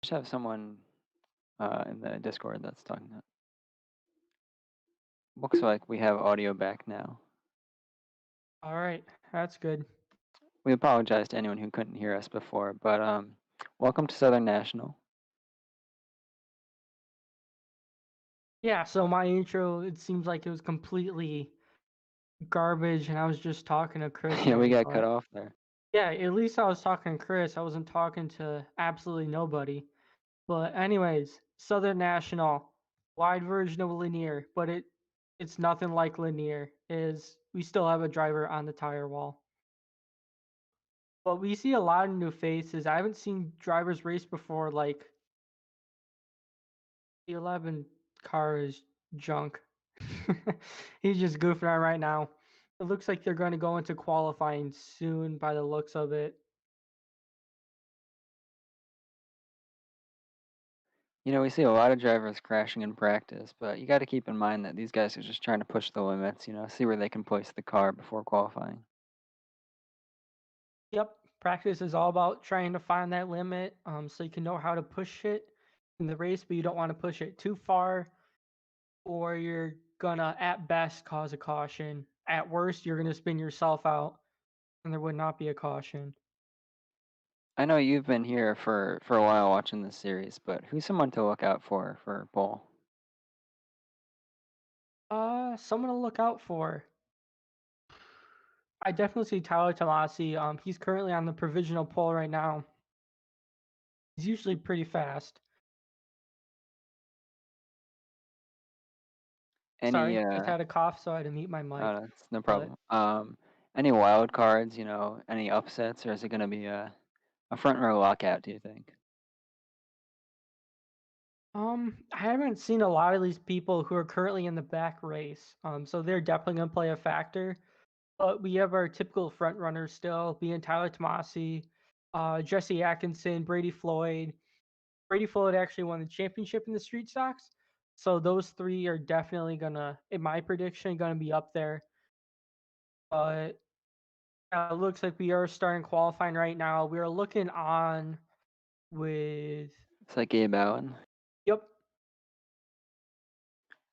Just have someone in the Discord that's talking. Looks like we have audio back now. All right, that's good. We apologize to anyone who couldn't hear us before, but welcome to Southern National. Yeah, so my intro, it seems like it was completely garbage, and I was just talking to Chris Yeah, we maybe, got cut but off there. yeah, at least I was talking to Chris. I wasn't talking to absolutely nobody. But anyways, Southern National, wide version of linear, but it's nothing like linear. Is we still have a driver on the tire wall. But we see a lot of new faces. I haven't seen drivers race before, like the 11 car is junk. He's just goofing around right now. It looks like they're going to go into qualifying soon by the looks of it. We see a lot of drivers crashing in practice, but you got to keep in mind that these guys are just trying to push the limits, see where they can place the car before qualifying. Yep, practice is all about trying to find that limit so you can know how to push it in the race, but you don't want to push it too far or you're gonna at best cause a caution. At worst, you're gonna spin yourself out and there would not be a caution. I know you've been here for a while watching this series, but who's someone to look out for pole? Someone to look out for. I definitely see Tyler Tomasi. He's currently on the provisional pole right now. He's usually pretty fast. Any Sorry, just had a cough, so I had to mute my mic. that's no But problem. Any wild cards, any upsets, or is it going to be a front row lockout, do you think? I haven't seen a lot of these people who are currently in the back race. So they're definitely gonna play a factor. But we have our typical front runners still, being Tyler Tomasi, Jesse Atkinson, Brady Floyd. Brady Floyd actually won the championship in the street stocks. So those three are definitely gonna, in my prediction, gonna be up there. But it looks like we are starting qualifying right now. We are looking on with It's like Gabe Allen. yep.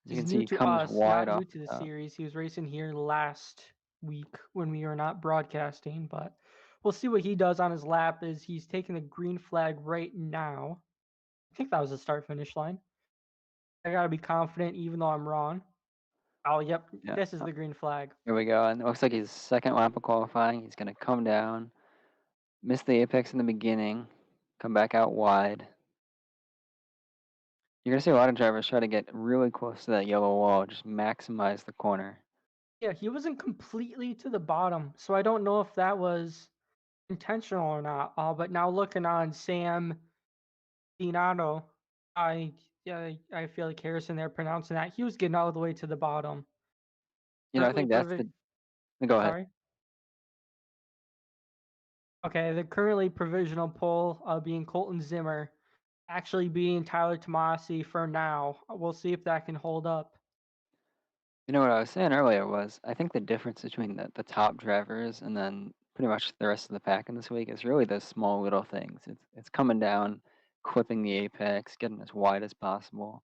As you He's can see, new he to comes us, wide not new off to the the top. series. He was racing here last week when we were not broadcasting, but we'll see what he does on his lap as he's taking the green flag right now. I think that was the start finish line. I gotta be confident even though I'm wrong. Oh yep, Yeah. this is the green flag. Here we go. And it looks like his second lap of qualifying. He's going to come down, miss the apex in the beginning, come back out wide. You're going to see a lot of drivers try to get really close to that yellow wall, just maximize the corner. Yeah, he wasn't completely to the bottom, so I don't know if that was intentional or not. But now looking on Sam Donato, I yeah, I feel like Harrison there pronouncing that. He was getting all the way to the bottom. I Currently think that's go ahead. sorry. Okay, the currently provisional poll being Colton Zimmer, actually beating Tyler Tomasi for now. We'll see if that can hold up. What I was saying earlier was I think the difference between the top drivers and then pretty much the rest of the pack in this week is really those small little things. It's coming down, clipping the apex, getting as wide as possible.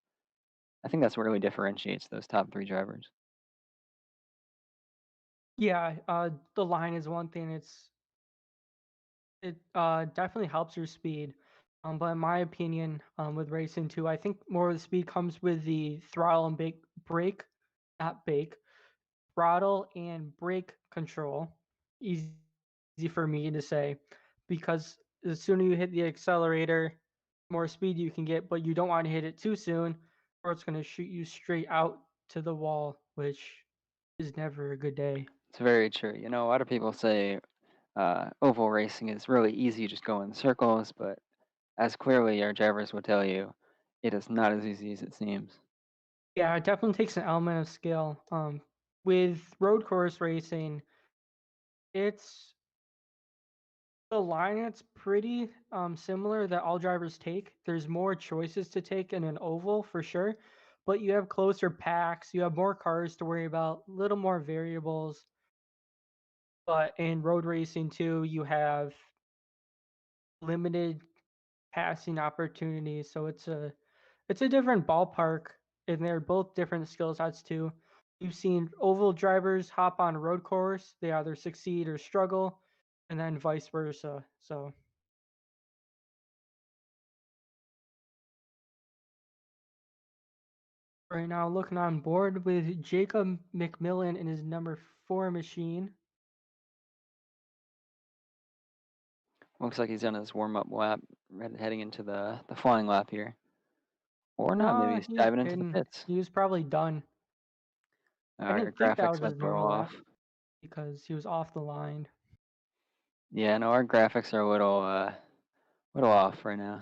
I think that's what really differentiates those top three drivers. Yeah, the line is one thing. It definitely helps your speed. But in my opinion, with racing too, I think more of the speed comes with the throttle and brake, not bake, throttle and brake control. Easy for me to say, because the sooner you hit the accelerator, more speed you can get, but you don't want to hit it too soon, or it's going to shoot you straight out to the wall, which is never a good day. It's very true. A lot of people say oval racing is really easy, just go in circles, but as clearly our drivers will tell you, it is not as easy as it seems. Yeah, it definitely takes an element of skill. With road course racing, it's the line that's pretty similar that all drivers take. There's more choices to take in an oval for sure, but you have closer packs, you have more cars to worry about, little more variables. But in road racing too, you have limited passing opportunities. So it's a different ballpark, and they're both different skill sets too. You've seen oval drivers hop on a road course; they either succeed or struggle, and then vice versa. So right now, looking on board with Jacob McMillan in his number 4 machine. Looks like he's on his warm-up lap, heading into the flying lap here. Or not, maybe No, he's he diving into the didn't. pits. He was probably done. I Alright, our didn't think that graphics was his might be a little normal lap off. because he was off the line. Yeah, no, our graphics are little off right now.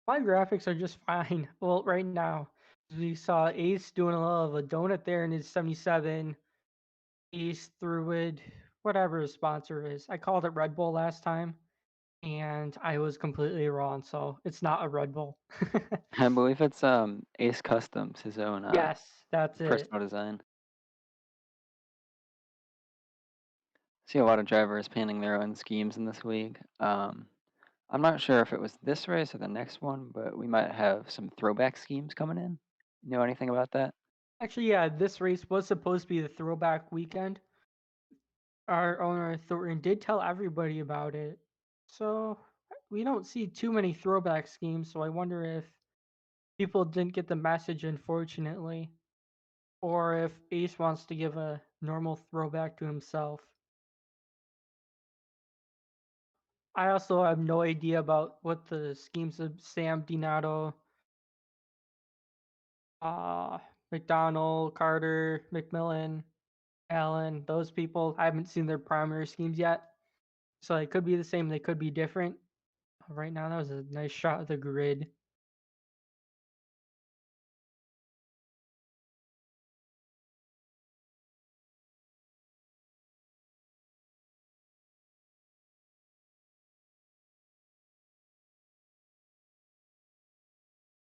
My graphics are just fine. Well, right now, we saw Ace doing a little of a donut there in his 77. Ace threw it, whatever his sponsor is. I called it Red Bull last time, and I was completely wrong. So it's not a Red Bull. I believe it's, Ace Customs, his own, Yes, that's it. personal design. See a lot of drivers painting their own schemes in this league. I'm not sure if it was this race or the next one, but we might have some throwback schemes coming in. You know anything about that? Actually, yeah, this race was supposed to be the throwback weekend. Our owner Thornton did tell everybody about it. So we don't see too many throwback schemes, so I wonder if people didn't get the message, unfortunately, or if Ace wants to give a normal throwback to himself. I also have no idea about what the schemes of Sam Donato, uh, McDonald, Carter, McMillan, Allen, those people. I haven't seen their primary schemes yet. So they could be the same, they could be different. Right now, that was a nice shot of the grid.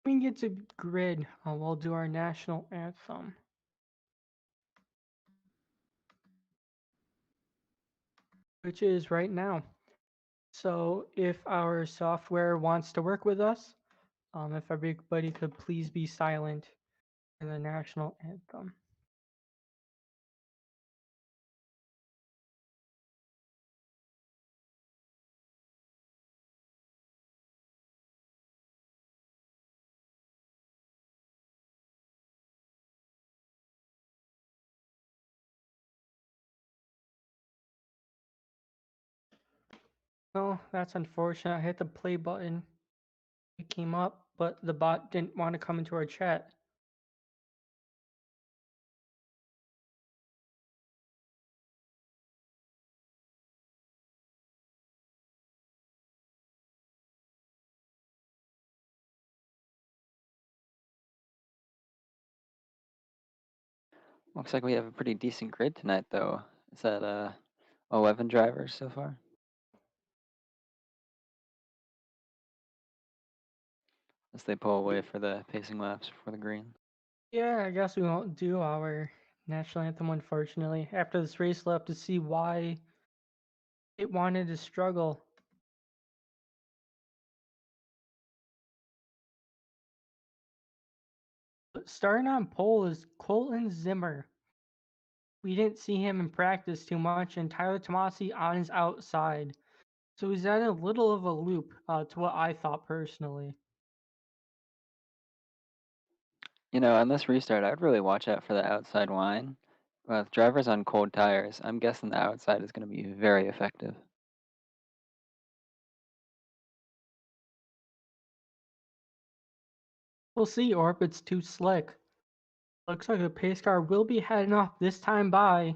When we get to grid, we'll do our national anthem, which is right now. So if our software wants to work with us, if everybody could please be silent for the national anthem. Oh, that's unfortunate. I hit the play button. It came up, but the bot didn't want to come into our chat. Looks like we have a pretty decent grid tonight, though. Is that 11 drivers so far? As they pull away for the pacing laps before the green. Yeah, I guess we won't do our national anthem, unfortunately. After this race, we'll have to see why it wanted to struggle. But starting on pole is Colton Zimmer. We didn't see him in practice too much, and Tyler Tomasi on his outside. So he's at a little of a loop to what I thought personally. You know, on this restart, I'd really watch out for the outside line. With drivers on cold tires, I'm guessing the outside is going to be very effective. We'll see, or if it's too slick. Looks like the pace car will be heading off this time by.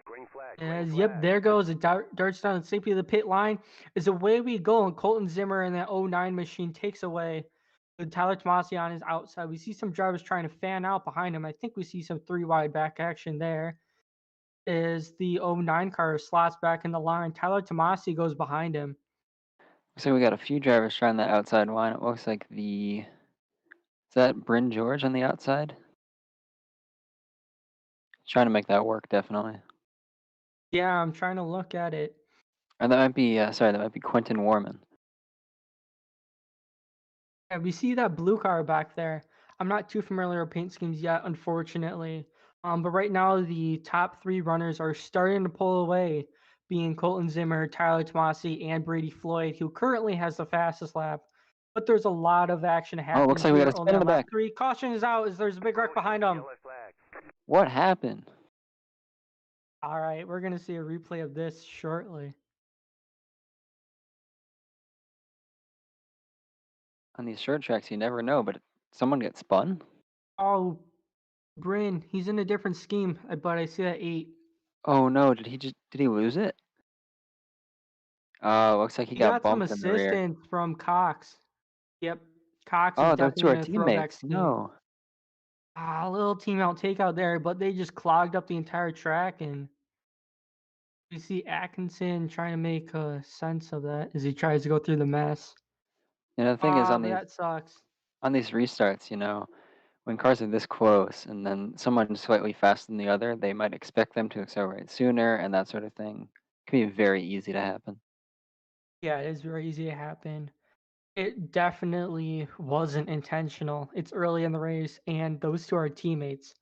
Green flag, green As yep, flag. there goes. It darts down the safety of the pit line. Is away we go, and Colton Zimmer in that '09 machine takes away with Tyler Tomasi on his outside. We see some drivers trying to fan out behind him. I think we see some three wide back action there. Is the '09 car slots back in the line. Tyler Tomasi goes behind him. So we got a few drivers trying the outside line. It looks like is that Bryn George on the outside? Trying to make that work, definitely. Yeah, I'm trying to look at it. Or that might be, sorry, that might be Quentin Warman. Yeah, we see that blue car back there. I'm not too familiar with paint schemes yet, unfortunately. But right now the top three runners are starting to pull away, being Colton Zimmer, Tyler Tomasi, and Brady Floyd, who currently has the fastest lap. But there's a lot of action Oh, it happening looks like we got here a only spin in on the lap back. three. Caution is out as there's a big wreck behind him. Yellow flag. What happened? All right, we're gonna see a replay of this shortly. On these short tracks, you never know, but someone gets spun? Oh, Bryn, he's in a different scheme, but I see that 8. Oh no, did he lose it? Oh, looks like he He got got some bumped in the rear. assistance from Cox. Yep, Cox is Oh, those two definitely are in a throwback teammates. scheme. No. A little team out takeout there, but they just clogged up the entire track, and we see Atkinson trying to make sense of that as he tries to go through the mess. The thing is But that sucks. on these restarts, when cars are this close and then someone slightly faster than the other, they might expect them to accelerate sooner and that sort of thing. Can be very easy to happen. Yeah, it is very easy to happen. It definitely wasn't intentional. It's early in the race, and those two are teammates.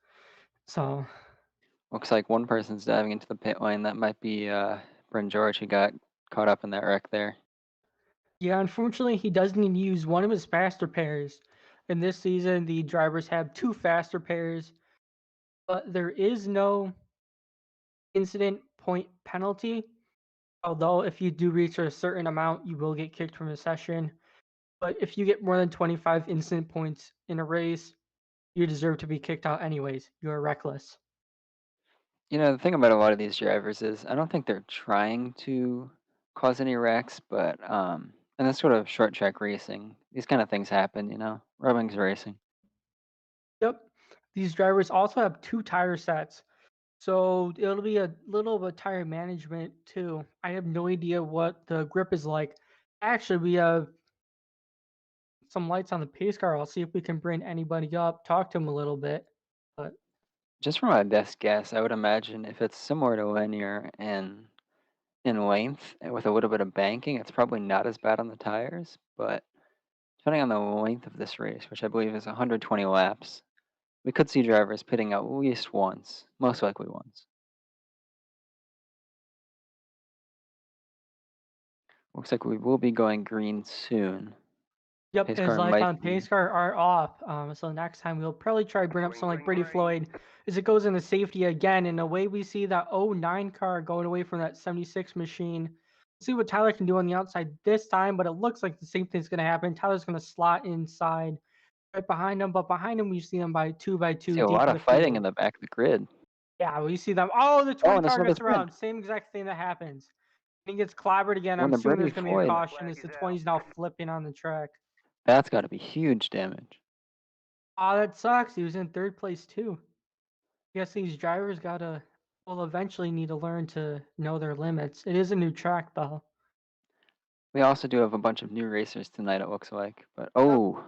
So, Looks like one person's diving into the pit lane. That might be Bryn George who got caught up in that wreck there. yeah, unfortunately, he does need to use one of his faster pairs. In this season, the drivers have 2 faster pairs, but there is no incident point penalty. Although, if you do reach a certain amount, you will get kicked from the session. But if you get more than 25 incident points in a race, you deserve to be kicked out anyways. You are reckless. The thing about a lot of these drivers is I don't think they're trying to cause any wrecks, but and that's sort of short track racing. These kind of things happen. Rubbing's racing. Yep. These drivers also have 2 tire sets. So it'll be a little bit of tire management too. I have no idea what the grip is like. Actually, we have some lights on the pace car. I'll see if we can bring anybody up, talk to him a little bit. But Just from my best guess, I would imagine if it's similar to linear and in length and with a little bit of banking, it's probably not as bad on the tires. But depending on the length of this race, which I believe is 120 laps, we could see drivers pitting at least once, most likely once. Looks like we will be going green soon. yep, Pace his car lights might on be. pace car are off. So next time we'll probably try to bring up Green, someone like green, Brady green. Floyd as it goes into safety again. In a way, we see that '09 car going away from that 76 machine. See what Tyler can do on the outside this time, but it looks like the same thing's going to happen. Tyler's going to slot inside right behind him, but behind him we see them by 2 by 2 See a deep lot in of the fighting field. in the back of the grid. Yeah, we see them. Oh, the Oh, 20 and there's car another gets spin. around. Same exact thing that happens. He gets clobbered again. Going I'm to assuming Brady there's going to be a Floyd. Yellow caution flag, as the he's out. 20's now flipping on the track. That's got to be huge damage. Oh, that sucks. He was in third place too. Guess these drivers will eventually need to learn to know their limits. It is a new track though. We also do have a bunch of new racers tonight, it looks like. But Yep. oh,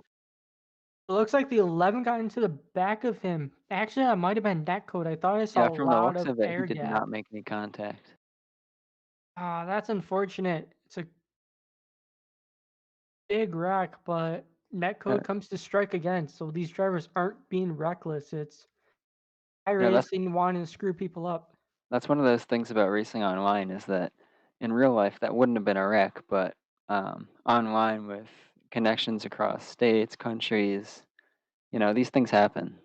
It looks like the 11 got into the back of him. Actually, that might have been netcode. I thought I yeah, saw a from the lot looks of of it, he air did gap. not make any contact. Ah, that's unfortunate. It's a big wreck, but Uh, netcode comes to strike again. So these drivers aren't being reckless. It's high you know, that's racing wanting to screw people up. that's one of those things about racing online is that in real life that wouldn't have been a wreck, but online with connections across states, countries, these things happen.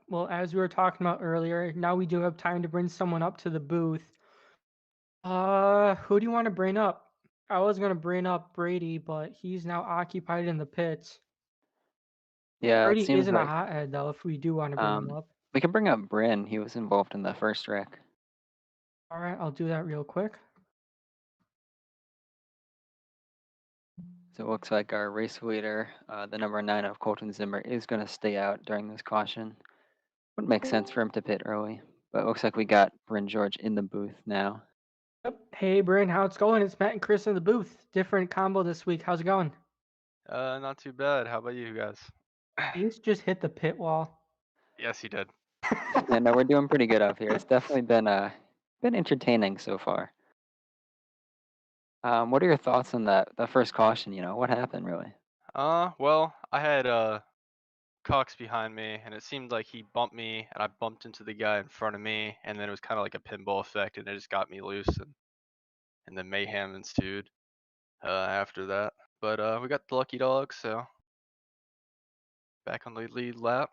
Well, as we were talking about earlier, now we do have time to bring someone up to the booth. Who do you want to bring up? I was gonna bring up Brady, but he's now occupied in the pits. Yeah, it Brady seems isn't a like hothead though. If we do want to bring him um, up, we can bring up Bryn. He was involved in the first wreck. all right, I'll do that real quick. So it looks like our race leader, the number 9 of Colton Zimmer, is going to stay out during this caution. Wouldn't make sense for him to pit early, but it looks like we got Bryn George in the booth now. Yep. Hey, Bryn, how it's going? It's Matt and Chris in the booth. Different combo this week. How's it going? Not too bad. How about you guys? He's just hit the pit wall. Yes, he did. Yeah, no, we're doing pretty good up here. It's definitely been entertaining so far. What are your thoughts on that first caution? What happened really? Well, I had Cox behind me, and it seemed like he bumped me, and I bumped into the guy in front of me, and then it was kind of like a pinball effect, and it just got me loose, and then mayhem ensued after that. But we got the lucky dog, so back on the lead lap.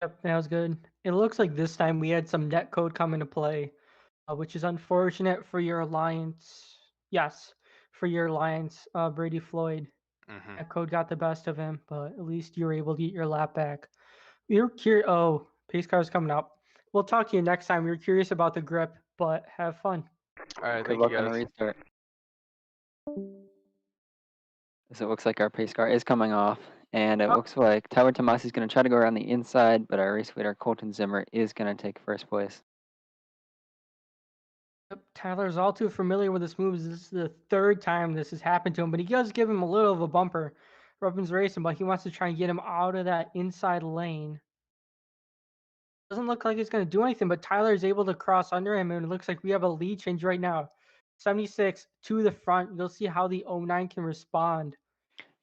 Yep, that was good. It looks like this time we had some net code come into play, which is unfortunate for your alliance. Yes, for your alliance, Brady Floyd. Hmm. That code got the best of him, but at least you were able to get your lap back. We were curious. Oh, pace car's coming up. We'll talk to you next time. We were curious about the grip, but have fun. All right, Good thank you luck on the guys. restart. So it looks like our pace car is coming off, and it Oh, looks like Tyler Tomasi is going to try to go around the inside, but our race leader Colton Zimmer is going to take first place. yep, Tyler's all too familiar with this move. This is the third time this has happened to him, but he does give him a little of a bumper. Robin's racing, but he wants to try and get him out of that inside lane. Doesn't look like it's going to do anything, but Tyler is able to cross under him, and it looks like we have a lead change right now. 76 to the front. You'll see how the 09 can respond.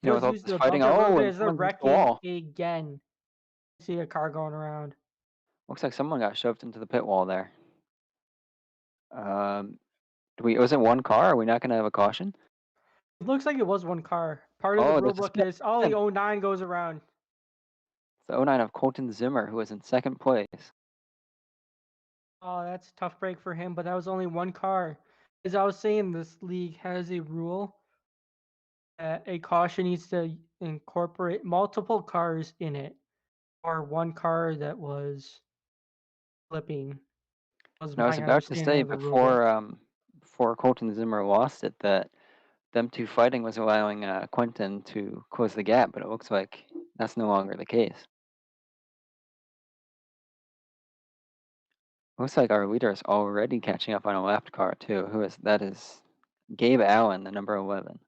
With Does all use this the fighting, bumper a little oh, bit and as they're someone hit the wrecking wall. again. See a car going around. Looks like someone got shoved into the pit wall there. Um, was it one car? Are we not going to have a caution? It looks like it was one car. Part of the Oh, rule there's a book spin. is the 09 goes around. It's the '09 of Colton Zimmer, who was in second place. Oh, that's a tough break for him, but that was only one car. As I was saying, this league has a rule that a caution needs to incorporate multiple cars in it, or one car that was flipping. Was And I was my about to understanding say of the rule book. before Colton Zimmer lost it, that them two fighting was allowing Quentin to close the gap, but it looks like that's no longer the case. Looks like our leader is already catching up on a lap car too. That is Gabe Allen, the number 11.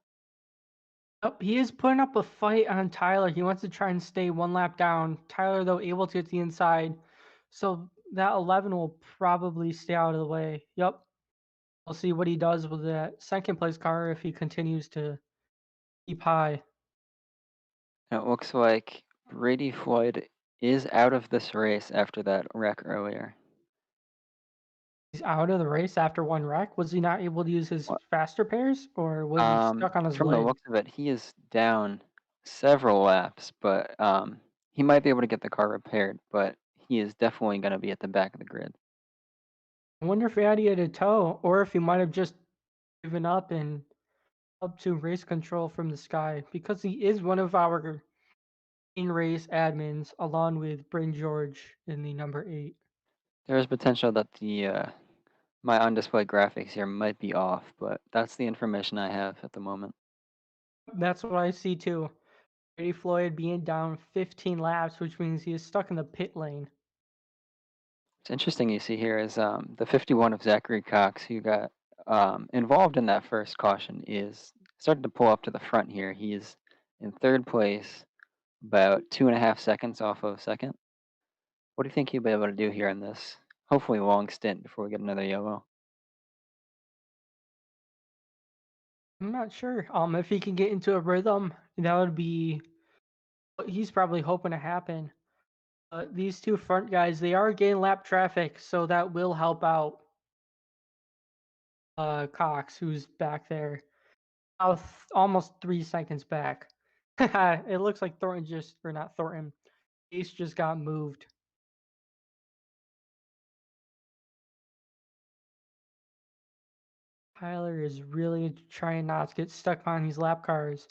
Yep, he is putting up a fight on Tyler. He wants to try and stay one lap down. Tyler, though, able to get the inside. So that 11 will probably stay out of the way. Yep. We'll see what he does with that second place car if he continues to keep high. And it looks like Brady Floyd is out of this race after that wreck earlier. He's out of the race after one wreck. Was he not able to use his faster pairs, or was he stuck on his From the lid? looks of it, he is down several laps, but he might be able to get the car repaired, but he is definitely going to be at the back of the grid. I wonder if he had a tow, or if he might have just given up and up to race control from the sky, because he is one of our in race admins, along with Bryn George in the number 8. There is potential that the my on display graphics here might be off, but that's the information I have at the moment. That's what I see too. Brady Floyd being down 15 laps, which means he is stuck in the pit lane. What's interesting you see here is the 51 of Zachary Cox, who got involved in that first caution, is starting to pull up to the front here. He is in third place, about 2.5 seconds off of second. What do you think he'll be able to do here in this hopefully long stint before we get another yellow? I'm not sure. If he can get into a rhythm, that would be what he's probably hoping to happen. But these two front guys, they are getting lap traffic, so that will help out Cox, who's back there. Almost 3 seconds back. It looks like Thornton just, or not Thornton, Ace just got moved. Tyler is really trying not to get stuck on these lap cars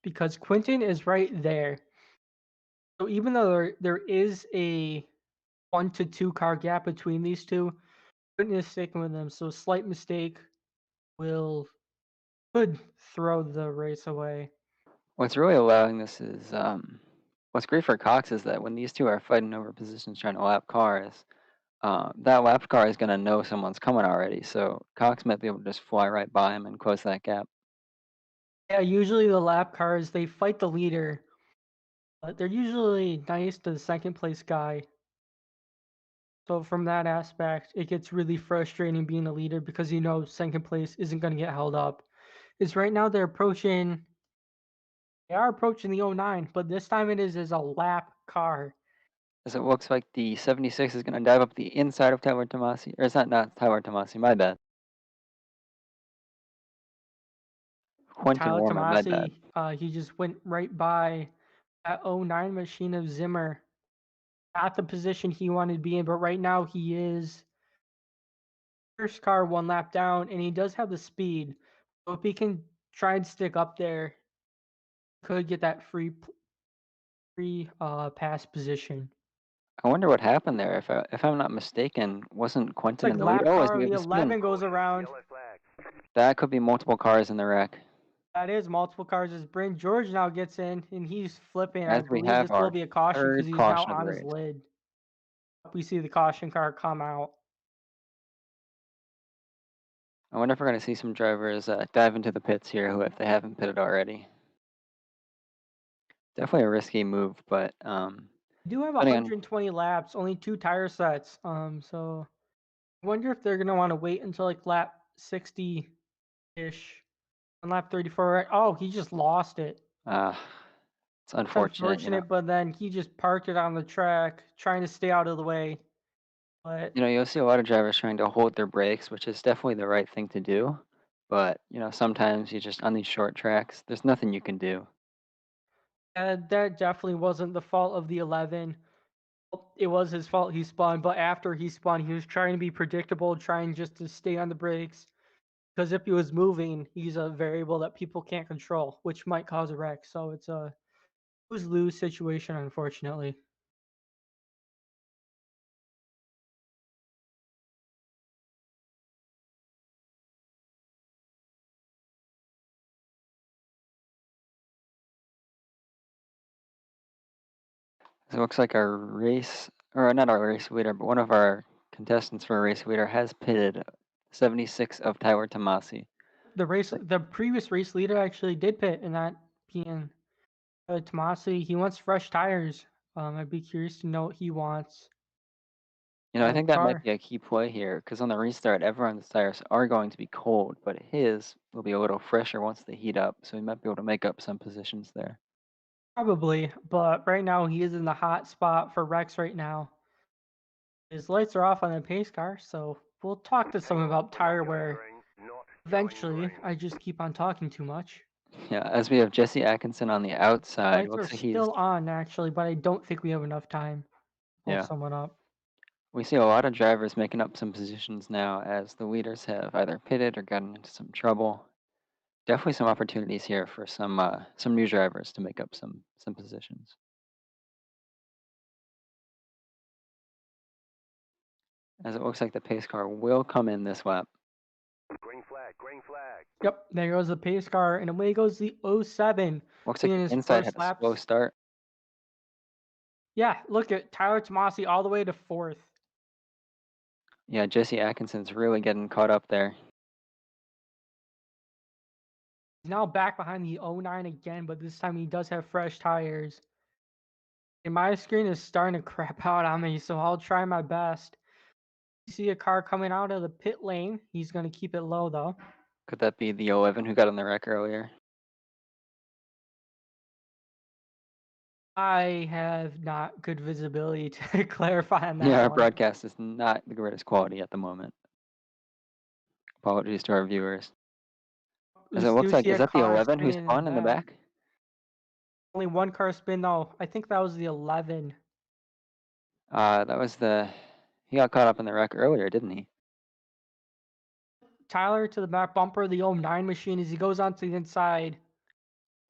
because Quinton is right there. So even though there is a 1 to 2 car gap between these two, Quinton is sticking with them. So a slight mistake will could throw the race away. What's really allowing this is what's great for Cox is that when these two are fighting over positions trying to lap cars, that lap car is going to know someone's coming already. So Cox might be able to just fly right by him and close that gap. Yeah, usually the lap cars they fight the leader, but they're usually nice to the second place guy. So from that aspect, it gets really frustrating being a leader because you know second place isn't going to get held up. is right now they are approaching the '09, but this time it is as a lap car. As it looks like the 76 is going to dive up the inside of Tyler Tomasi. Or it's not Tyler Tomasi, my bad. Quentin Tyler Warmer, my bad. Tomasi, he just went right by that '09 machine of Zimmer. Not the position he wanted to be in, but right now he is first car one lap down, and he does have the speed. So if he can try and stick up there, could get that free pass position. I wonder what happened there. If I'm not mistaken, wasn't It's Quentin like in the lead? lap Oh, as car, we have the the spin. 11 goes around. Yellow flag. That could be multiple cars in the wreck. That is multiple cars as Bryn George now gets in, and he's flipping. I As we believe have this will our be a caution because third he's now caution of the on his race. lid. We see the caution car come out. I wonder if we're going to see some drivers dive into the pits here who, if they haven't pitted already. Definitely a risky move, but We do have depending on 120 laps, only 2 tire sets. So I wonder if they're gonna want to wait until like lap 60-ish. On lap 34, right? Oh, he just lost it. it's It's unfortunate, unfortunate, but then he just parked it on the track, trying to stay out of the way. But You'll see a lot of drivers trying to hold their brakes, which is definitely the right thing to do. But sometimes you just on these short tracks, there's nothing you can do. that definitely wasn't the fault of the 11. It was his fault he spun, but after he spun, he was trying to be predictable, trying just to stay on the brakes. Because if he was moving, he's a variable that people can't control, which might cause a wreck. So it's a lose-lose situation, unfortunately. So it looks like our race, or not our race leader, but one of our contestants for a race leader has pitted 76 of Tyler Tomasi. The previous race leader actually did pit in that being Tomasi. He wants fresh tires. I'd be curious to know what he wants out I of think the that might car. be a key play here, because on the restart, everyone's tires are going to be cold, but his will be a little fresher once they heat up, so he might be able to make up some positions there. Probably, but right now he is in the hot spot for Rex right now. His lights are off on the pace car, so we'll talk to someone about We're not tire joining the wear rain. Not joining the eventually. rain. I just keep on talking too much. Yeah, as we have Jesse Atkinson on the outside, Lights are looks like he's, still on actually, but I don't think we have enough time to pull yeah. someone up. We see a lot of drivers making up some positions now as the leaders have either pitted or gotten into some trouble. Definitely some opportunities here for some new drivers to make up some positions. As it looks like the pace car will come in this lap. Green flag. Green flag. Yep, there goes the pace car, and away goes the '07 Looks like being the his inside had first a slow laps. start. Yeah, look at Tyler Tomasi all the way to fourth. Yeah, Jesse Atkinson's really getting caught up there. He's now back behind the '09 again, but this time he does have fresh tires. And my screen is starting to crap out on me, so I'll try my best. You see a car coming out of the pit lane. He's going to keep it low, though. Could that be the 11 who got on the wreck earlier? I have not good visibility to clarify on Yeah, that our one. broadcast is not the greatest quality at the moment. Apologies to our viewers. As We it looks do like, see is a that the car 11 who spinning in the spun in the back. back? Only one car spin, though. I think that was the 11. That was he got caught up in the wreck earlier, didn't he? Tyler to the back bumper of the '09 machine as he goes onto the inside.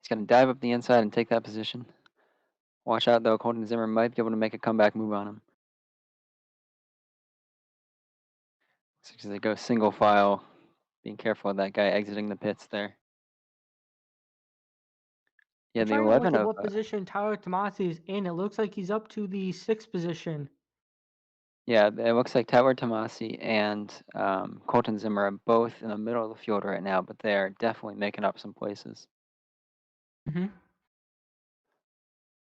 He's going to dive up the inside and take that position. Watch out, though. Colton Zimmer might be able to make a comeback move on him. So they go single file. Being careful of that guy exiting the pits there. Yeah, I'm the trying to look 11 at of what position Tyler Tomasi is in. It looks like he's up to the 6th position. yeah, it looks like Tyler Tomasi and Colton Zimmer are both in the middle of the field right now, but they are definitely making up some places. Mm-hmm.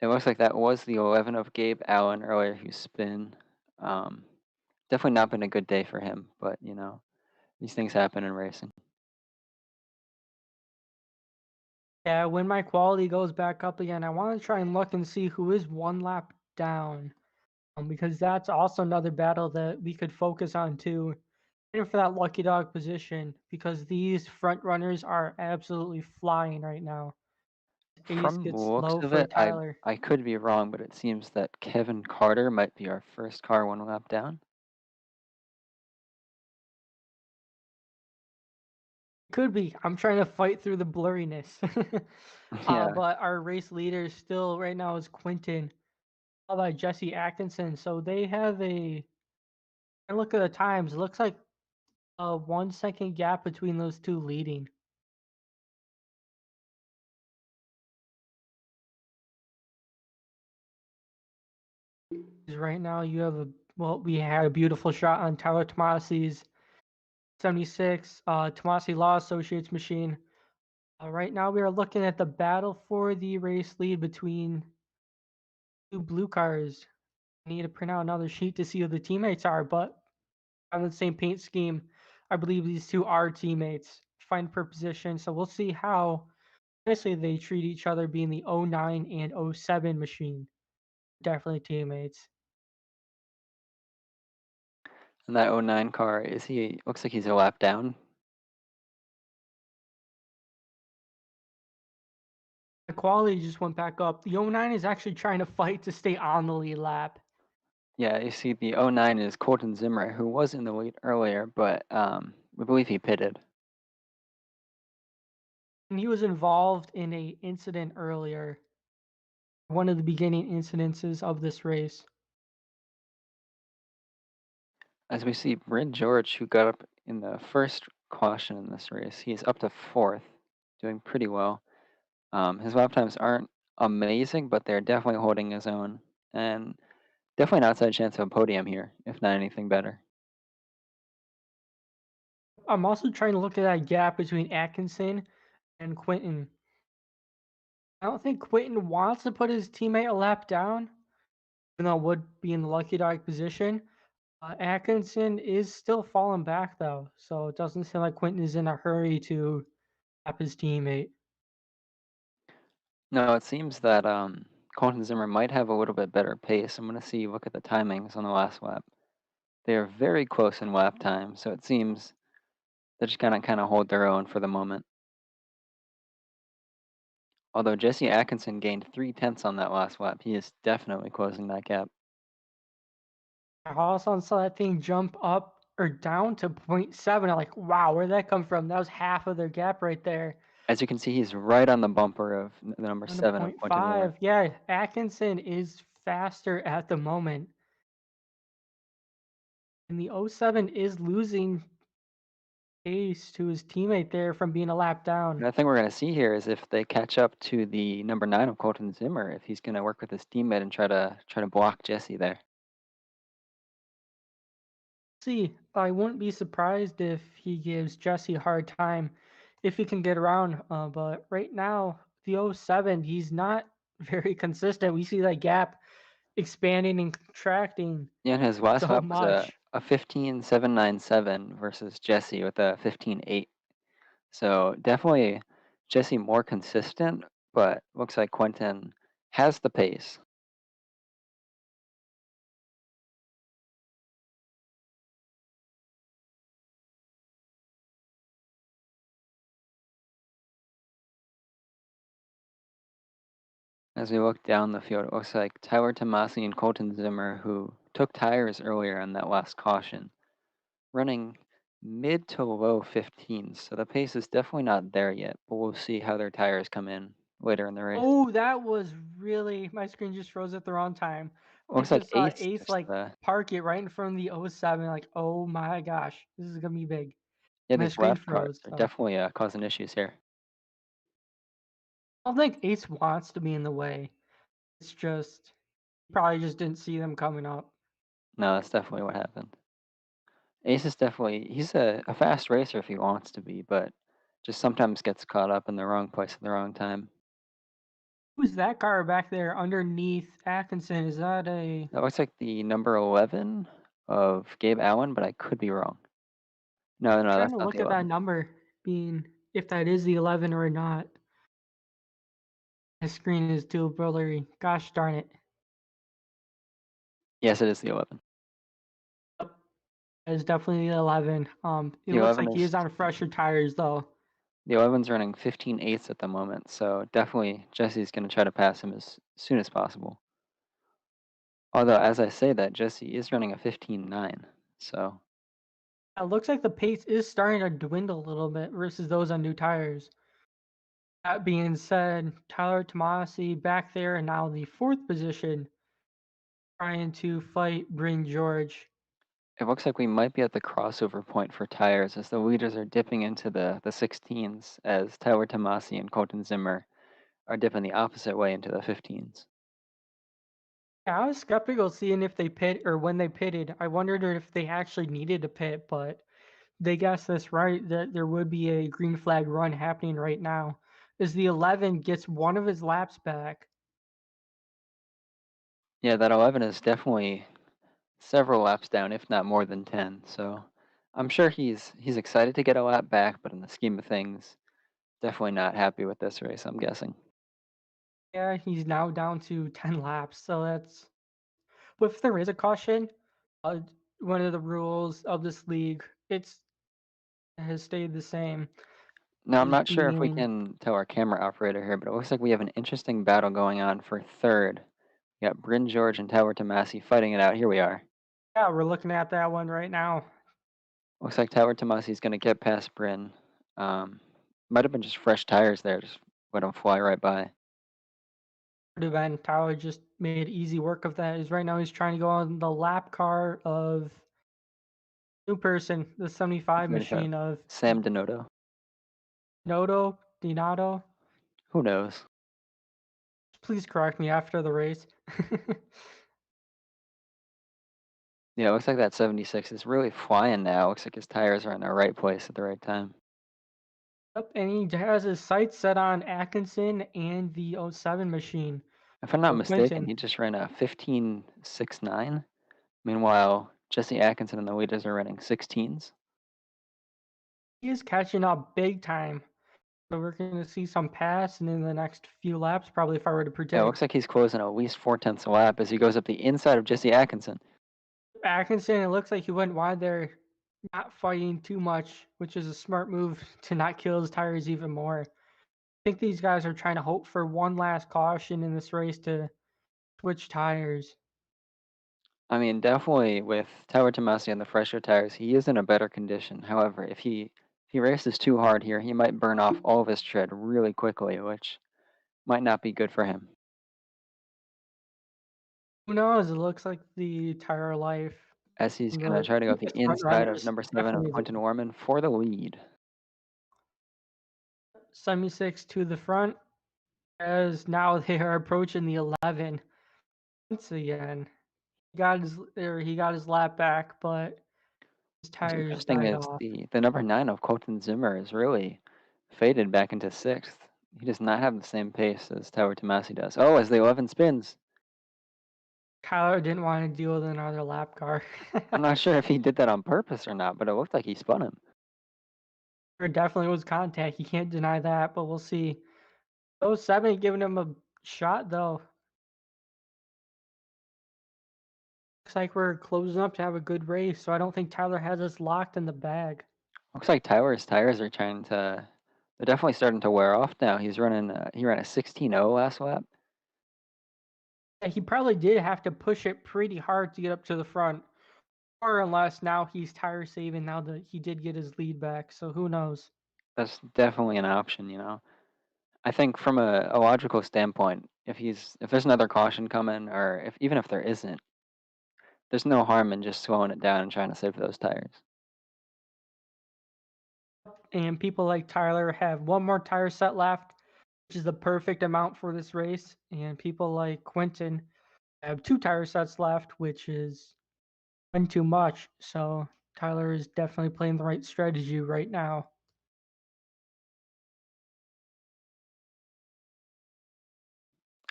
It looks like that was the 11 of Gabe Allen earlier who spin. Definitely not been a good day for him, but these things happen in racing. Yeah, when my quality goes back up again, I want to try and look and see who is one lap down. Because that's also another battle that we could focus on too. Waiting for that lucky dog position because these front runners are absolutely flying right now. Ace From the gets looks low of for it, Tyler. I could be wrong, but it seems that Kevin Carter might be our first car one lap down. Could be. I'm trying to fight through the blurriness. Yeah, But our race leader still right now is Quinton, followed by Jesse Atkinson. So they have I look at the times. It looks like a 1 second gap between those two leading. 'Cause right now you have we had a beautiful shot on Tyler Tomasi's 76 Tomasi Law Associates machine. Right now we are looking at the battle for the race lead between two blue cars. I need to print out another sheet to see who the teammates are, but on the same paint scheme, I believe these two are teammates. Find per position, so we'll see how honestly they treat each other being the '09 and '07 machine. Definitely teammates. and that '09 car, is he, looks like he's a lap down. The quality just went back up. The '09 is actually trying to fight to stay on the lead lap. Yeah, you see the '09 is Colton Zimmer, who was in the lead earlier, but we believe he pitted. And he was involved in a incident earlier, one of the beginning incidences of this race. As we see Bryn George, who got up in the first caution in this race, he's up to fourth, doing pretty well. His lap times aren't amazing, but they're definitely holding his own, and definitely an outside chance of a podium here, if not anything better. I'm also trying to look at that gap between Atkinson and Quinton. I don't think Quinton wants to put his teammate a lap down, even though it would be in the lucky dog position. Atkinson is still falling back though, so it doesn't seem like Quinton is in a hurry to tap his teammate. No, it seems that Colton Zimmer might have a little bit better pace. I'm going to see, look at the timings on the last lap. They are very close in lap time, so it seems they're just gonna kind of hold their own for the moment. Although Jesse Atkinson gained 3/10 on that last lap, he is definitely closing that gap. I also saw that thing jump up or down to .7. I'm like, wow, where'd that come from? That was half of their gap right there. As you can see, he's right on the bumper of the number On to 7 of point Quentin Zimmer. 0.5. Yeah, Atkinson is faster at the moment. And the '07 is losing pace to his teammate there from being a lap down. And I think we're going to see here is if they catch up to the number 9 of Colton Zimmer, if he's going to work with his teammate and try to block Jesse there. See, I wouldn't be surprised if he gives Jesse a hard time if he can get around. But right now, the '07, he's not very consistent. We see that gap expanding and contracting Yeah, and his last so lap was a, much. a 15.797 versus Jesse with a 15.8. So definitely Jesse more consistent, but looks like Quentin has the pace. As we look down the field, it looks like Tyler Tomasi and Colton Zimmer, who took tires earlier on that last caution, running mid to low 15s. So the pace is definitely not there yet, but we'll see how their tires come in later in the race. Oh, that was really my screen just froze at the wrong time. I Looks like just saw Ace Ace just like park it right in front of the '07. Like, oh my gosh, this is gonna be big. yeah, My these screen lap cars froze. are So definitely causing issues here. I don't think Ace wants to be in the way. It's just he probably just didn't see them coming up. No, that's definitely what happened. Ace is definitely he's a fast racer if he wants to be, but just sometimes gets caught up in the wrong place at the wrong time. Who's that car back there underneath Atkinson? Is that a That looks like the number 11 of Gabe Allen, but I could be wrong. No, no, trying that's to not the look at that 11. number being if that is the 11 or not. My screen is too blurry. Gosh darn it. Yes, it is the 11. Yep, it's definitely the 11. It The looks 11 like he is is on fresher tires though. the 11's running 15/8 at the moment, so definitely Jesse's going to try to pass him as soon as possible. Although, as I say that, Jesse is running a 15/9, so It looks like the pace is starting to dwindle a little bit versus those on new tires. That being said, Tyler Tomasi back there and now the fourth position, trying to fight Bryn George. it looks like we might be at the crossover point for tires as the leaders are dipping into the 16s as Tyler Tomasi and Colton Zimmer are dipping the opposite way into the 15s. Yeah, I was skeptical seeing if they pit or when they pitted. I wondered if they actually needed to pit, but they guessed this right that there would be a green flag run happening right now. As the 11 gets one of his laps back. Yeah, that 11 is definitely several laps down, if not more than 10. So I'm sure he's excited to get a lap back, but in the scheme of things, definitely not happy with this race, I'm guessing. Yeah, he's now down to 10 laps. So that's. But if there is a caution, uh, one of the rules of this league, it has stayed the same. Now, I'm Is not sure if we being can tell our camera operator here, but it looks like we have an interesting battle going on for third. We got Bryn George and Tower Tomasi fighting it out. Here we are. yeah, we're looking at that one right now. Looks like Tower Tomasi's going to get past Bryn. Um, might have been just fresh tires there, just let him fly right by. Could have been Tyler just made easy work of that. Is right now he's trying to go on the lap car of new person, the 75 75. machine of Sam Denoto. Donato. Who knows? Please correct me after the race. Yeah, it looks like that 76 is really flying now. Looks like his tires are in the right place at the right time. Yep, and he has his sights set on Atkinson and the '07 machine If I'm not of mistaken, Quinton. he just ran a 15.69. Meanwhile, Jesse Atkinson and the leaders are running 16s. He is catching up big time. So we're going to see some pass and in the next few laps, probably if I were to Yeah, it looks predict. like he's closing at least 4/10 a lap as he goes up the inside of Jesse Atkinson. Atkinson, it looks like he went wide there, not fighting too much, which is a smart move to not kill his tires even more. I think these guys are trying to hope for one last caution in this race to switch tires. I mean, definitely with Tyler Tomasi on the fresher tires, he is in a better condition. However, if he races too hard here, he might burn off all of his tread really quickly, which might not be good for him. Who knows? It looks like the tire life, As he's the gonna try to go the weakest front inside of runners, number 7 of definitely Quentin the Warman for the lead. 76 to the front, as now they are approaching the 11 once again. He got his lap back, but his What's tires interesting died is off. the number 9 of Colton Zimmer is really faded back into 6th. He does not have the same pace as Tower Tomasi does. Oh, as the 11 spins. Tyler didn't want to deal with another lap car. I'm not sure if he did that on purpose or not, but it looked like he spun him. There definitely was contact. You can't deny that, but we'll see. Those 7 giving him a shot though. Looks like we're closing up to have a good race, so I don't think Tyler has us locked in the bag. Looks like Tyler's tires are they're definitely starting to wear off now. He ran a 16.0 last lap. Yeah, he probably did have to push it pretty hard to get up to the front. Or unless now he's tire saving now that he did get his lead back, so who knows? That's definitely an option. I think from a logical standpoint, if there's another caution coming, or if even if there isn't, there's no harm in just slowing it down and trying to save those tires. And people like Tyler have one more tire set left, which is the perfect amount for this race. And people like Quentin have 2 tire sets left, which is one too much. So Tyler is definitely playing the right strategy right now.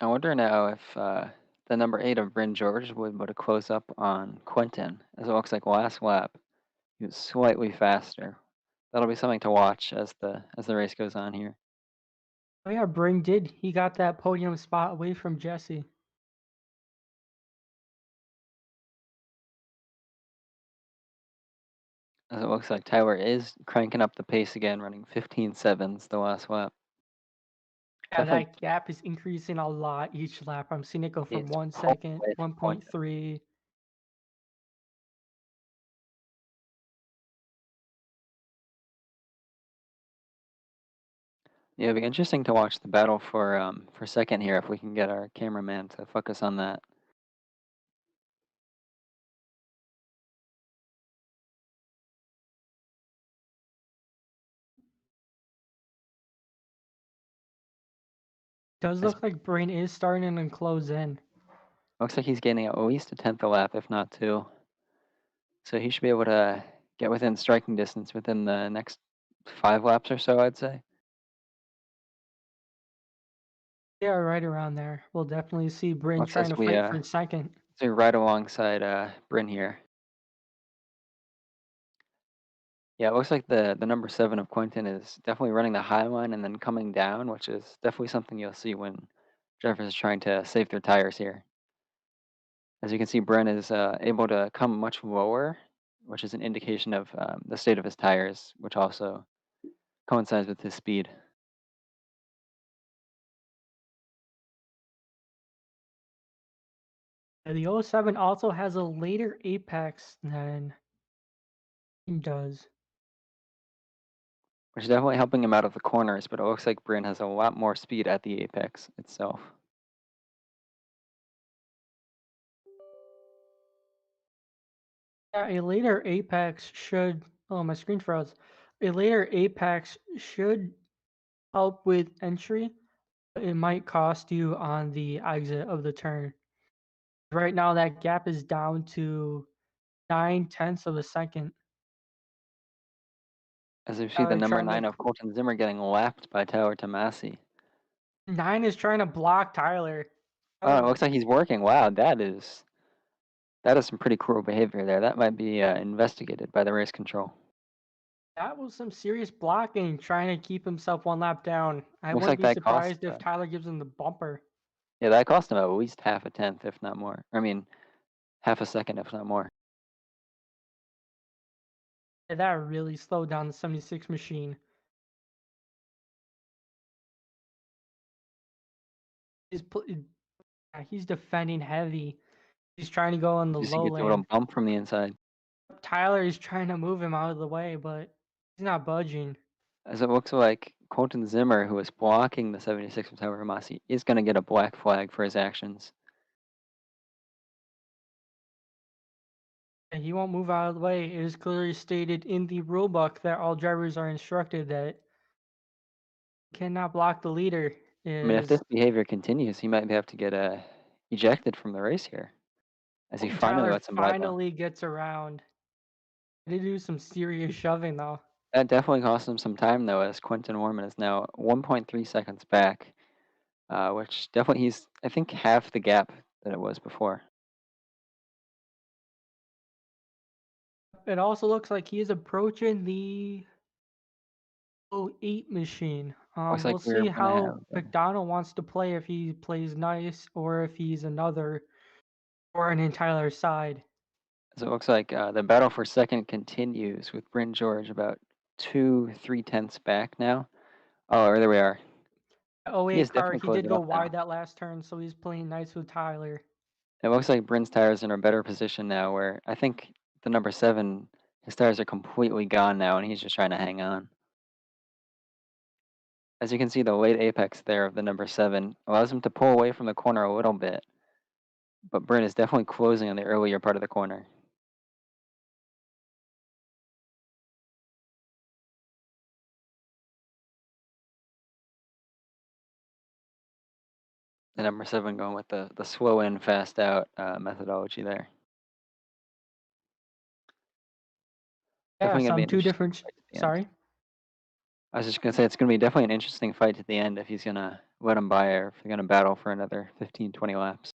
I wonder now if the number 8 of Bryn George would be able to close up on Quentin, as it looks like last lap he was slightly faster. That'll be something to watch as the race goes on here. Oh yeah, Bring did. He got that podium spot away from Jesse. As it looks like Tyler is cranking up the pace again, running 15.7s the last lap. Yeah, Definitely, that gap is increasing a lot each lap. I'm seeing it go from it's 1 pulled second, away from Quentin. 1.3. Yeah, it'll be interesting to watch the battle for second here if we can get our cameraman to focus on that. Does As look like Brain is starting to close in. looks like he's gaining at least a tenth a lap, if not two. So he should be able to get within striking distance within the next 5 laps or so, I'd say. Yeah, right around there. We'll definitely see Bryn What's trying as to we fight for second. so right alongside Bryn here. Yeah, it looks like the number 7 of Quentin is definitely running the high line and then coming down, which is definitely something you'll see when drivers are trying to save their tires here. As you can see, Bryn is able to come much lower, which is an indication of the state of his tires, which also coincides with his speed. And the '07 also has a later apex than he does. Which is definitely helping him out of the corners, but it looks like Bryn has a lot more speed at the apex itself. Yeah, a later apex should. Oh, my screen froze. A later apex should help with entry. But it might cost you on the exit of the turn. Right now, that gap is down to 9/10 of a second. As you see the Tyler number trying to 9 of Colton Zimmer getting lapped by Tyler Tomasi. 9 is trying to block Tyler. Oh, it Tyler, looks like he's working. Wow, that is some pretty cruel behavior there. That might be investigated by the race control. that was some serious blocking, trying to keep himself 1 lap down. I Looks wouldn't like be that cost, surprised if Tyler gives him the bumper. yeah, that cost him at least half a tenth, if not more. I mean, half a second, if not more. Yeah, that really slowed down the 76 machine. He's defending heavy. He's trying to go on the Just he low gets a little lane. bump from the inside. Tyler is trying to move him out of the way, but he's not budging. As it looks like Colton Zimmer, who was blocking the 76 of Tyler Tomasi, is going to get a black flag for his actions. And he won't move out of the way. It is clearly stated in the rulebook that all drivers are instructed that cannot block the leader. I mean, if Is this behavior continues, he might have to get ejected from the race here, as he finally Tyler lets him by though. finally gets around. They do some serious shoving though. That definitely cost him some time though, as Quentin Warman is now 1.3 seconds back, which definitely he's I think half the gap that it was before. It also looks like he is approaching the '08 machine. Looks We'll like we're see gonna how have McDonald wants to play, if he plays nice or if he's another or in Tyler's side. so it looks like the battle for second continues with Bryn George about 3/10 back now. Oh, there we are. The He '08 is car, definitely he did closing go up wide now. that last turn, so he's playing nice with Tyler. It looks like Bryn's tires are in a better position now, where I think the number 7, his tires are completely gone now, and he's just trying to hang on. As you can see, the late apex there of the number 7 allows him to pull away from the corner a little bit, but Bryn is definitely closing on the earlier part of the corner. The number 7 going with the slow in, fast out methodology there. Yeah, Definitely going to be some an two interesting different. fight at the end. Sorry. I was just going to say it's going to be definitely an interesting fight at the end if he's going to let him by or if they're going to battle for another 15, 20 laps.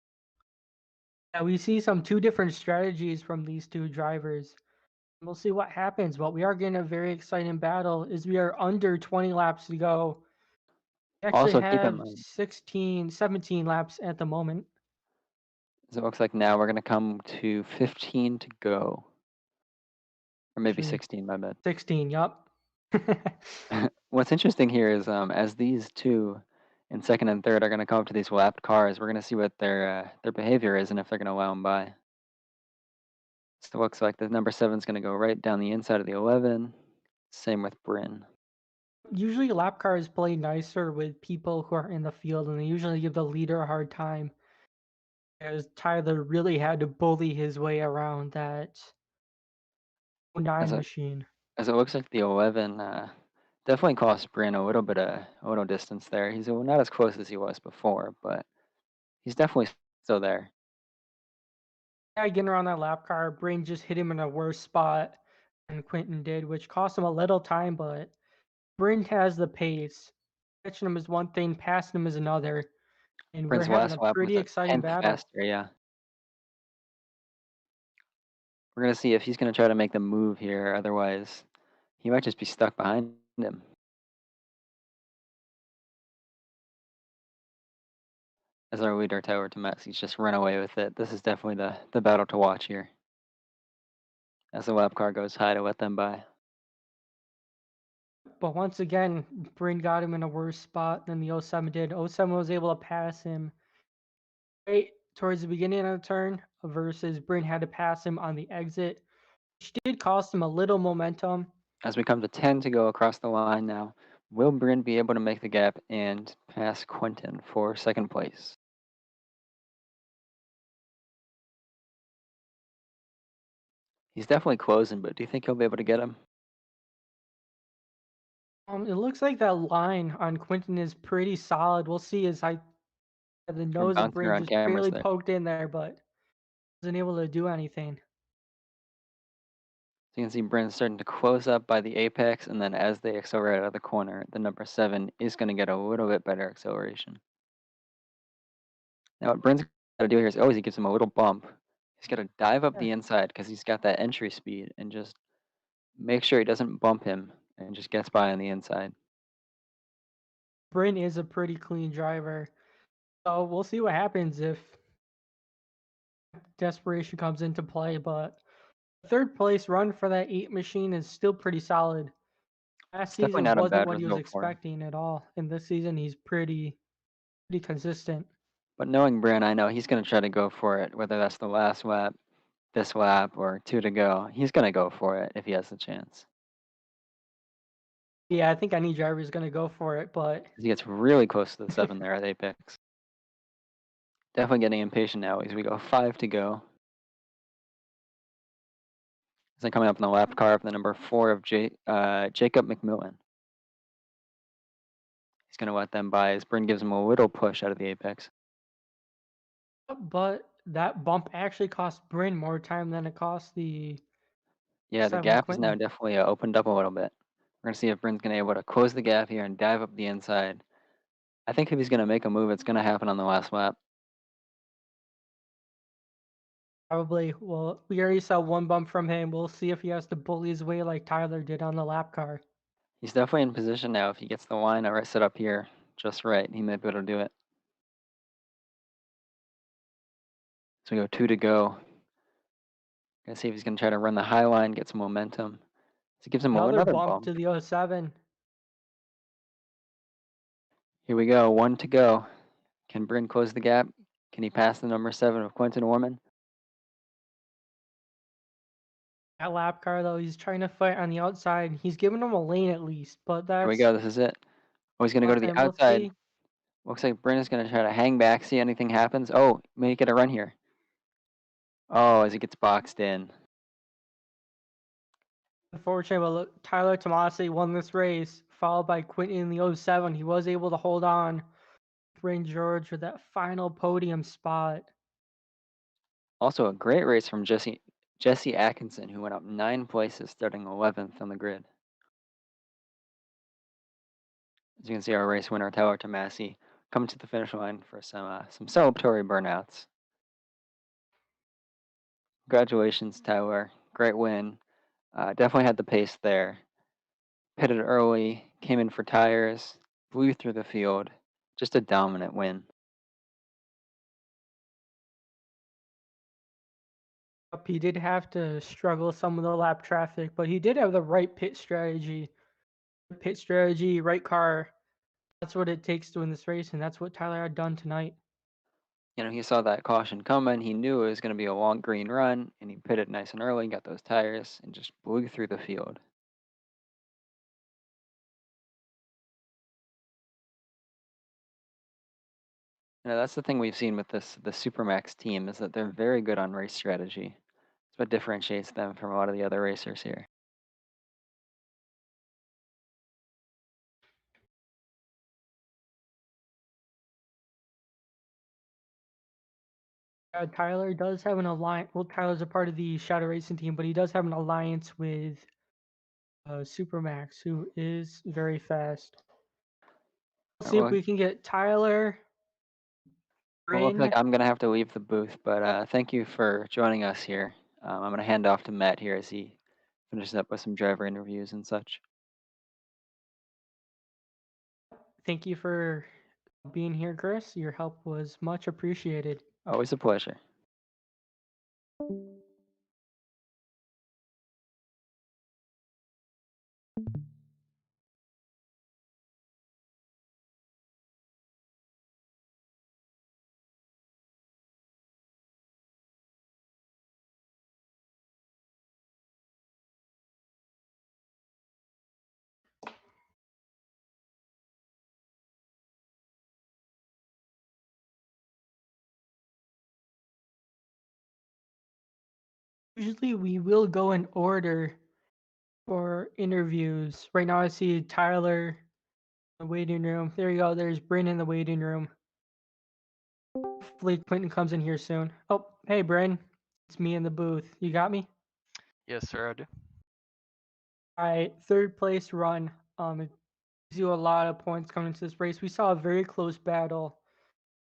Yeah, we see some two different strategies from these two drivers. We'll see what happens, but we are getting a very exciting battle as we are under 20 laps to go. Actually Also, keep in have mind, 16, 17 laps at the moment. as it looks like now we're going to come to 15 to go, or maybe Actually, 16, my bad. 16, yup. What's interesting here is as these two in second and third are going to come up to these lapped cars, we're going to see what their behavior is and if they're going to allow them by. So it looks like the number seven is going to go right down the inside of the 11. Same with Bryn. Usually lap cars play nicer with people who are in the field, and they usually give the leader a hard time. As Tyler really had to bully his way around that As 9 it machine. as it looks like the 11 definitely cost Bryn a little distance there. He's not as close as he was before, but he's definitely still there. Yeah, getting around that lap car, Brain just hit him in a worse spot than Quentin did, which cost him a little time, but Brain has the pace. Catching him is one thing, passing him is another, and we're Bryn's having a last lap was pretty a exciting tenth battle. faster. Yeah, we're gonna see if he's gonna try to make the move here. Otherwise, he might just be stuck behind him. As our leader Tower Tomasi's just run away with it. This is definitely the battle to watch here. As the lap car goes high to let them by. But once again, Brain got him in a worse spot than the oh 07 did. Oh 07 was able to pass him right towards the beginning of the turn versus Brain had to pass him on the exit, which did cost him a little momentum. As we come to 10 to go across the line now, will Bryn be able to make the gap and pass Quentin for second place? He's definitely closing, but do you think he'll be able to get him? It looks like that line on Quentin is pretty solid. We'll see as the We're nose of bouncing Brain around just cameras barely there. poked in there, but wasn't able to do anything. So you can see Bryn starting to close up by the apex, and then as they accelerate out of the corner, the number 7 is going to get a little bit better acceleration. Now what Bryn's got to do here is always he gives him a little bump. He's got to dive up Yeah. the inside because he's got that entry speed and just make sure he doesn't bump him and just gets by on the inside. Brain is a pretty clean driver. So we'll see what happens if desperation comes into play, but third place run for that 8 machine is still pretty solid. Last It's definitely season not a wasn't bad what he was result for him. expecting at all. And this season he's pretty consistent. But knowing Bryn, I know he's going to try to go for it, whether that's the last lap, this lap, or 2 to go. He's going to go for it if he has the chance. Yeah, I think any driver is gonna go for it, but He gets really close to the 7 there at apex. Definitely getting impatient now as we go 5 to go. Then coming up in the lap car for the number 4 of Jacob McMillan. He's going to let them by as Bryn gives him a little push out of the apex. that bump actually cost Bryn more time than it cost the Yeah, the 07 gap is now Quentin. definitely opened up a little bit. We're going to see if Bryn's going to be able to close the gap here and dive up the inside. I think if he's going to make a move, it's going to happen on the last lap. Probably. Well, we already saw one bump from him. We'll see if he has to bully his way like Tyler did on the lap car. He's definitely in position now. If he gets the line set up here just right, he might be able to do it. So we go 2 to go. Gonna see if he's gonna try to run the high line, get some momentum. So it gives him Another another bump bump. to the oh 07. Here we go, 1 to go. Can Bryn close the gap? Can he pass the number 7 of Quentin Orman? That lap car though, he's trying to fight on the outside. He's giving him a lane at least, but Here we that's go, this is it. Oh, he's gonna go to the nothing. We'll outside. see. Looks like Bryn is gonna try to hang back, see anything happens. Oh, may get a run here. Oh, as he gets boxed in. Unfortunately, but look, Tyler Tomasi won this race, followed by Quentin in the oh 07. He was able to hold on. Bryn George with that final podium spot. Also a great race from Jesse Atkinson, who went up 9 places, starting 11th on the grid. As you can see, our race winner, Tyler Tomasi, coming to the finish line for some celebratory burnouts. Congratulations, Tyler. Great win. Definitely had the pace there. Pitted early, came in for tires, blew through the field. Just a dominant win. He did have to struggle some of the lap traffic, but he did have the right pit strategy. Pit strategy, right car. That's what it takes to win this race, and that's what Tyler had done tonight. He saw that caution coming. He knew it was going to be a long green run, and he pitted nice and early, got those tires, and just blew through the field. That's the thing we've seen with the Supermax team is that they're very good on race strategy. It's what differentiates them from a lot of the other racers here. Tyler does have an alliance. Well, Tyler's a part of the Shadow Racing team, but he does have an alliance with Supermax, who is very fast. Let's see if Well, we can get Tyler, well, it looks like Bryn. I'm going to have to leave the booth, but thank you for joining us here. I'm going to hand off to Matt here as he finishes up with some driver interviews and such. Thank you for being here, Chris. Your help was much appreciated. Always a pleasure. Usually we will go in order for interviews. Right now I see Tyler in the waiting room. There you go. There's Bryn in the waiting room. Hopefully Quentin comes in here soon. Oh, hey Bryn. It's me in the booth. You got me? Yes, sir, I do. All right, third place run. It gives you a lot of points coming into this race. We saw a very close battle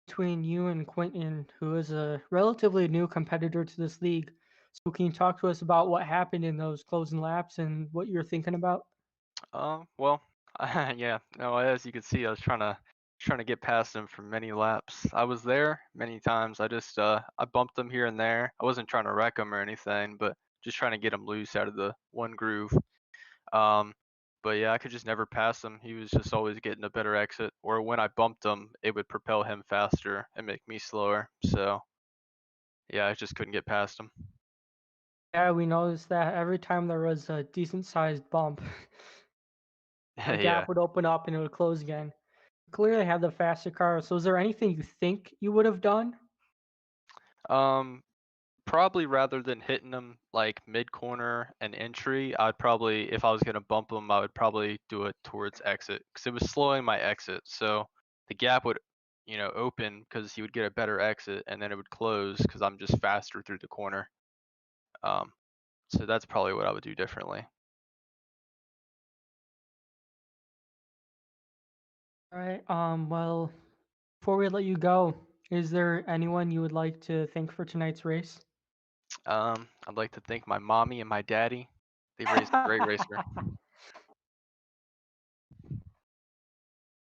between you and Quentin, who is a relatively new competitor to this league. So can you talk to us about what happened in those closing laps and what you're thinking about? Well, yeah, no, as you can see, I was trying to get past him for many laps. I was there many times. I bumped him here and there. I wasn't trying to wreck him or anything, but just trying to get him loose out of the one groove. Um, but yeah, I could just never pass him. He was just always getting a better exit, or when I bumped him, it would propel him faster and make me slower. So yeah, I just couldn't get past him. Yeah, we noticed that every time there was a decent sized bump, the Yeah. gap would open up and it would close again. Clearly had the faster car. So is there anything you think you would have done? Um, Probably rather than hitting him like mid corner and entry, I'd probably, if I was gonna bump him, I would probably do it towards exit because it was slowing my exit. So the gap would, open because he would get a better exit, and then it would close because I'm just faster through the corner. Um, so that's probably what I would do differently. All right. Well, before we let you go, is there anyone you would like to thank for tonight's race? I'd like to thank my mommy and my daddy. They raised a great racer.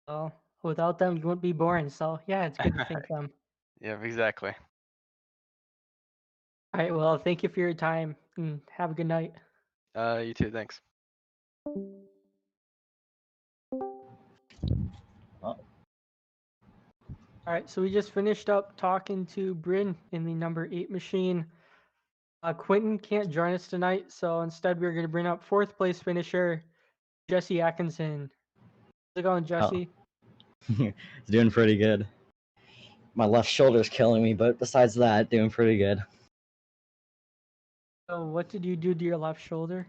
Well, without them, you wouldn't be born. So yeah, it's good to thank them. Yeah, exactly. All right. Well, thank you for your time and have a good night. You too. Thanks. All right. So we just finished up talking to Bryn in the number 8 machine. Quentin can't join us tonight, so instead we're going to bring up fourth place finisher Jesse Atkinson. How's it going, Oh, Jesse? it's doing pretty good. My left shoulder's killing me, but besides that, doing pretty good. So what did you do to your left shoulder?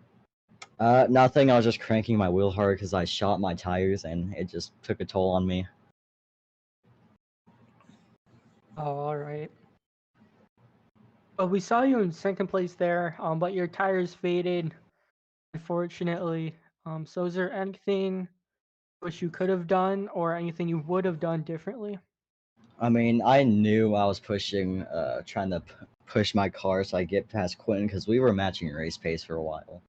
Nothing. I was just cranking my wheel hard because I shot my tires, and it just took a toll on me. Oh, all right. Well, we saw you in second place there, but your tires faded, unfortunately. So is there anything which you could have done or anything you would have done differently? I mean, I knew I was trying to push my car so I get past Quentin because we were matching race pace for a while.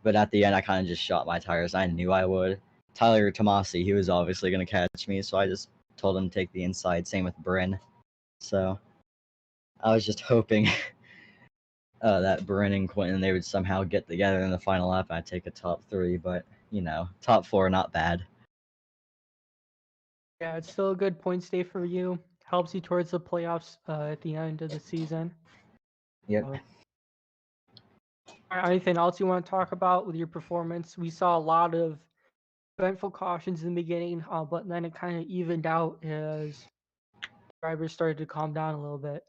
But at the end, I kind of just shot my tires. I knew I would Tyler Tomasi, he was obviously gonna catch me, so I just told him to take the inside. Same with Bryn. So I was just hoping that Bryn and Quentin they would somehow get together in the final lap and I'd take a top 3, but top 4 not bad. Yeah, it's still a good points day for you. Helps you towards the playoffs at the end of the season. Yep. Anything else you want to talk about with your performance? We saw a lot of eventful cautions in the beginning, but then it kind of evened out as drivers started to calm down a little bit.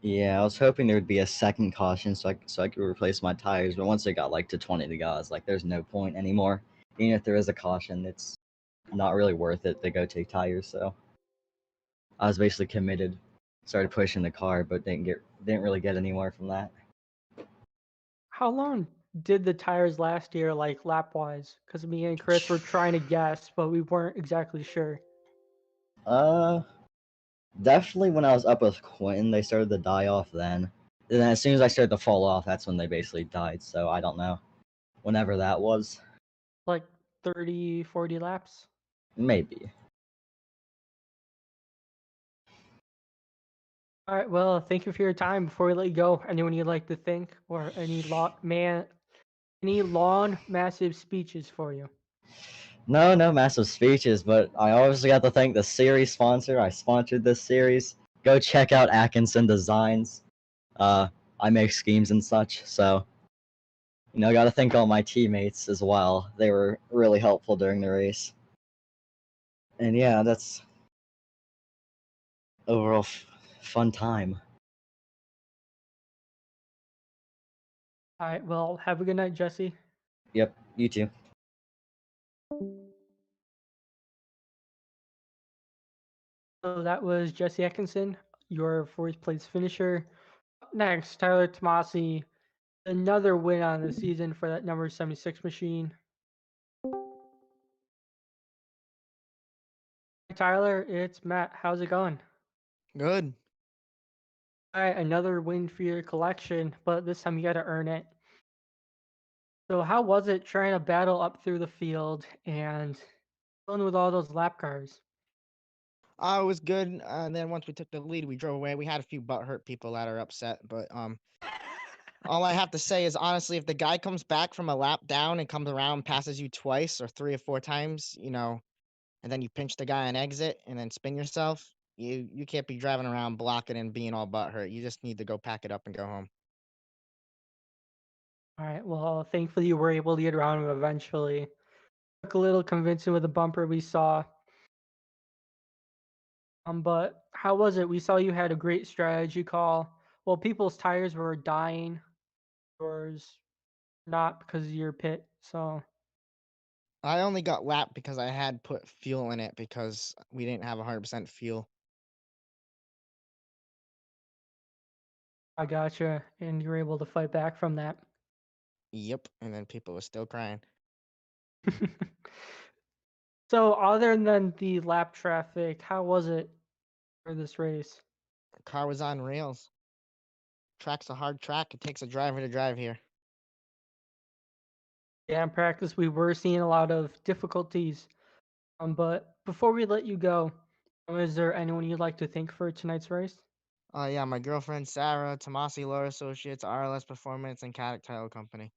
Yeah, I was hoping there would be a second caution so I could replace my tires, but once it got like to 20 to go, I was like, there's no point anymore. Even if there is a caution, it's not really worth it to go take tires. So I was basically committed. Started pushing the car, but didn't really get anywhere from that. How long did the tires last year, like lap wise? Because me and Chris were trying to guess, but we weren't exactly sure. Uh, Definitely when I was up with Quentin, they started to die off then. And then as soon as I started to fall off, that's when they basically died. So I don't know. Whenever that was, Like 30, 40 laps? maybe. All right, well, thank you for your time. Before we let you go, anyone you'd like to thank or any long, massive speeches for you? No massive speeches, but I obviously got to thank the series sponsor. I sponsored this series. Go check out Atkinson Designs. I make schemes and such, so got to thank all my teammates as well. They were really helpful during the race. And yeah, that's overall fun time. All right, well, have a good night, Jesse. Yep, you too. So that was Jesse Atkinson, your fourth place finisher. Up next, Tyler Tomasi, another win on the season for that number 76 machine. Hey, Tyler, it's Matt. How's it going? Good. All right, another win for your collection, but this time you got to earn it. So, how was it trying to battle up through the field and dealing with all those lap cars? It was good. And then once we took the lead, we drove away. We had a few butthurt people that are upset, but all I have to say is honestly, if the guy comes back from a lap down and comes around, passes you twice or 3 or 4 times, and then you pinch the guy on exit and then spin yourself, you can't be driving around blocking and being all butthurt. You just need to go pack it up and go home. All right, well, thankfully you were able to get around him eventually. Took a little convincing with the bumper we saw. But how was it? We saw you had a great strategy call. Well, people's tires were dying, yours not because of your pit. So I only got lapped because I had put fuel in it because we didn't have 100% fuel. I gotcha, and you were able to fight back from that. Yep. And then people were still crying. So, other than the lap traffic, how was it for this race? The car was on rails. Track's a hard track. It takes a driver to drive here. Yeah, in practice, we were seeing a lot of difficulties. But before we let you go, is there anyone you'd like to thank for tonight's race? Yeah, my girlfriend Sarah, Tomasi Law Associates, RLS Performance, and Caddick Title Company.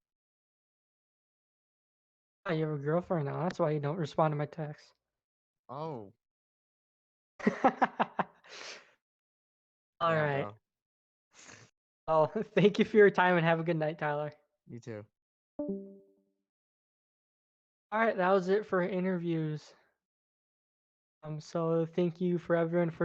Ah, you have a girlfriend now. That's why you don't respond to my texts. Oh, All yeah, right. bro. Oh, thank you for your time and have a good night, Tyler. You too. All right, that was it for interviews. So thank you for everyone for